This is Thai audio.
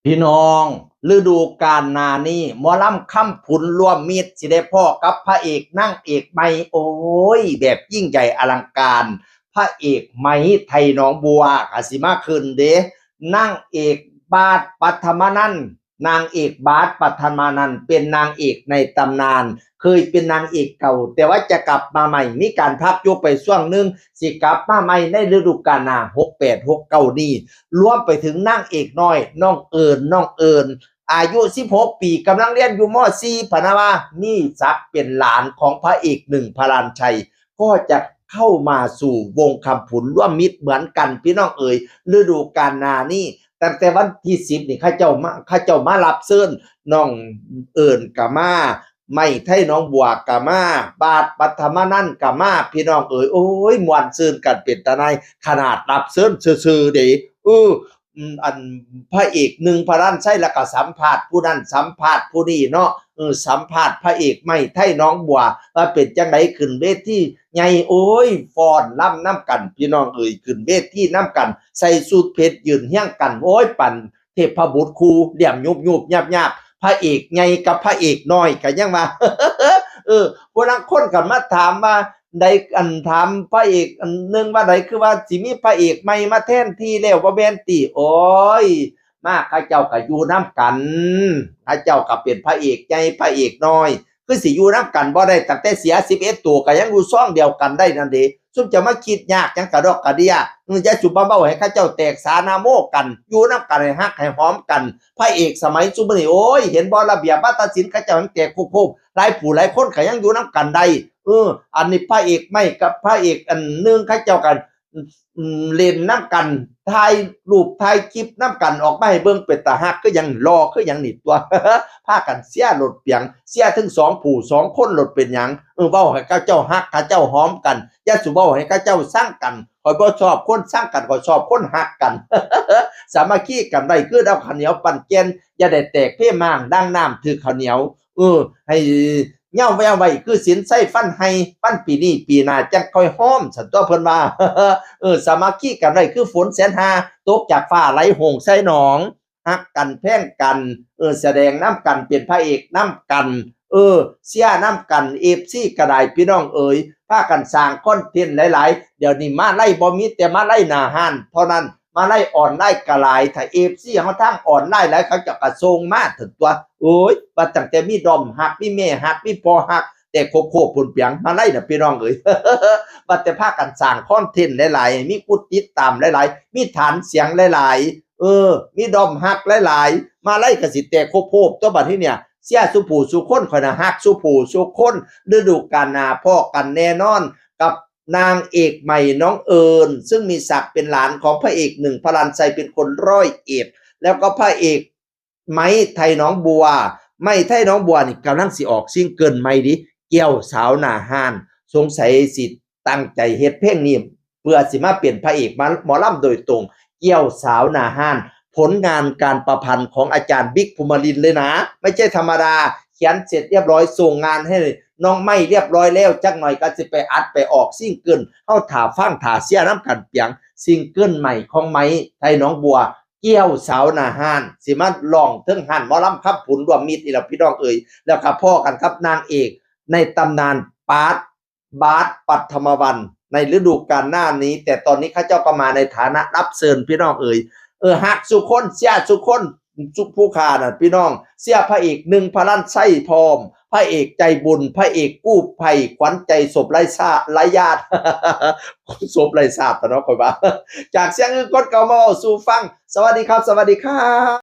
พี่น้องฤดูกาลหนานี้หมอลำค่ำผุนร่วมมิตรสิได้พ่อกับพระเอกนางเอกใหม่โอ้ยแบบยิ่งใหญ่อลังการพระเอกไหมไทยหนองบัวอาสิมาขึ้นเด้นางเอกบาสปัทมานันท์นางเอกบาสปัทมานันท์เป็นนางเอกในตำนานเคยเป็นนางเอกเก่าแต่ว่าจะกลับมาใหม่มีการพักยกไปช่วงหนึ่งสิกลับมาใหม่ในฤดูกาลหน้า68 69นี้รวมไปถึงนางเอกน้อยน้องเอิญอายุ16ปีกำลังเรียนอยู่ม .4 พะนะว่ามีศักดิ์เป็นหลานของพระเอกหนึ่งพลานชัยก็จะเข้ามาสู่วงคำผุนร่วมมิตรเหมือนกันพี่น้องเอ๋ยฤดูกาลหน้านี้ตั้งแต่วันที่10นี่ข้าเจ้ามารับเชิญน้องเอิญกะมาไม่ไทยน้องบัวกะมาบาทปัทมานั่นกะมาพี่น้องเอ๋ยโอ้ยมวนซื่นกันเป็นตาในขนาดรับเชิญซื่อๆเด้อันพระเอกหนึ่งพระรันใช่แล้วก็สัมภาษณ์ผู้นั้นสัมภาษณ์ผู้นี้เนาะสัมภาษณ์พระเอกไม่ไทยน้องบัวว่าเป็นจังไดขึ้นเวทีใหญ่โอ้ยฟ้อนล่ำน้ำกันพี่น้องเอ่ยขึ้นเวทีน้ำกันใส่สูทเพชรยืนเฮี้ยงกันโอ้ยปั่นเทพบุตรครูเหลี่ยมยุบยับพระเอกใหญ่กับพระเอกน้อยกันยังมาพวกนั้นคนกันมาถามว่าใดอันถามพระเอกอันนึงว่าใดคือว่าสิมีพระเอกใหม่มาแทนที่แล้วบ่แม่นติโอ้ยมาข้าเจ้าก็อยู่น้ำกันข้าเจ้าก็เป็นพระเอกใหญ่พระเอกน้อยคือสิอยู่น้ำกันบ่ได้ตั้งแต่เสีย11ตัวก็ยังอยู่ซ่องเดียวกันได้นั่นเด้ซุมจะมาคิดยากจังกะดอกกะเดียจะจุบเบ้าให้ข้าเจ้าแตกสานาโมกันอยู่น้ำกันให้ฮักให้หอมกันพระเอกสมัยซุมื้อนี้โอ้ยเห็นบ่ระเบียบวัฒนศิลป์ข้าเจ้ายังแตกคุบหลายผู้หลายคนก็ยังอยู่น้ำกันได้อันนี้พระเอกไม่กับพระเอกอันนึงข้าเจ้ากันเล่นน้ำกันถ่ายรูปถ่ายคลิปน้ำกันออกมาให้เบิ่งเป็นตาฮักคือยังรอคือยังนี่ตัว พากันเสียรถเปียงเสียถึง2ผู้2คนรถเป็นหยังเว้าให้ข้าเจ้าฮักข้าเจ้าหอมกันอย่าสุเว้าให้ข้าเจ้าสร้างกันข่อยบ่ชอบคนสร้างกันข่อยชอบคนฮักกัน สามัคคีกันได้คือเอาข้าวเหนียวปั่นแกนอย่าได้แตกเพ่ม่างดังน้ำถือข้าวเหนียวให้เหย้าไว้คือศีลไส้ฟันให้ฟันปีนี้ปีหน้าจังค่อยหอมสันตัวเพิ่นว่าสามัคคีกันได้คือฝนแสนหาตกจากฟ้าไหลโหงใส่หนองฮักกันแพงกันแสดงน้ำกันเป็นพระเอกน้ำกันเสียน้ำกัน FC ก็ได้พี่น้องเอ๋ยพากันสร้างคอนเทนต์หลายๆเดี๋ยวนี้มาไล่บ่มีแต่มาไล่หน้าห้านเท่านั้นมาไล่ออนไลน์กะหลายถ้า FC เฮาทางออนไลน์แล้วเขาจะกระส่งมาถึงตัวโอ้ยว่าตั้งแต่มีดอมฮักมีแม่ฮักมีพ่อฮักแต่โคบพุ่นเปียงมาไล่น่ะพี่น้องเอ้ย ว่าแต่พากันสร้างคอนเทนต์หลายๆมีผู้ติดตามหลายๆมีฐานเสียงหลายๆมีดอมฮักหลายๆมาไล่ก็สิแต่โคบตัวบัดนี้เนี่ยเสียสุผู้สุคนข่อยน่ะฮักสุผู้สุคนฤดูกาลหน้าพ้อกันแน่นอนกับนางเอกใหม่น้องเอิญซึ่งมีศักดิ์เป็นหลานของพระเอกหนึ่งพลันชัยเป็นคน101แล้วก็พระเอกไม้ไทยน้องบัวไม่ไทยน้องบัวนี่กำลังสิออกซิงเกิลใหม่ดิเกี่ยวสาวหน้าห้านสงสัยสิตั้งใจเฮ็ดเพลงนี้เพื่อสิมาเปลี่ยนพระเอกมาหมอลำโดยตรงเกี่ยวสาวหน้าห้านผลงานการประพันธ์ของอาจารย์บิ๊กภูมิลินเลยนะไม่ใช่ธรรมดาเขียนเสร็จเรียบร้อยส่งงานให้น้องไม่เรียบร้อยแล้วจักหน่อยก็สิไปอัดไปออกซิงเกิลเฮาถ่าฟังถ่าเสียน้ำกันเปียงซิงเกิลใหม่ของไม้ไทยน้องบัวเกี่ยวสาวหน้าห้านสิมาร้องถึงหันหมอลำครับผุนรวมมิตรอีหล่ะพี่น้องเอ๋ยแล้วก็พ้อกันครับนางเอกในตำนานบาสปัทมวันในฤดูกาลหน้านี้แต่ตอนนี้ข้าเจ้าก็มาในฐานะรับเชิญพี่น้องเอ๋ยฮักสุคนเสียสุคนสุผู้ขาน่ะพี่น้องเสียพระเอกหนึ่งพลันไส้พร้อมพระเอกใจบุญพระเอกกู้ภัยขวัญใจศพไร้ญาติ ศพไร้ญาติเนาะค่อยว่าจากเสียงกดเก่ามาสู่ฟังสวัสดีครับสวัสดีครับ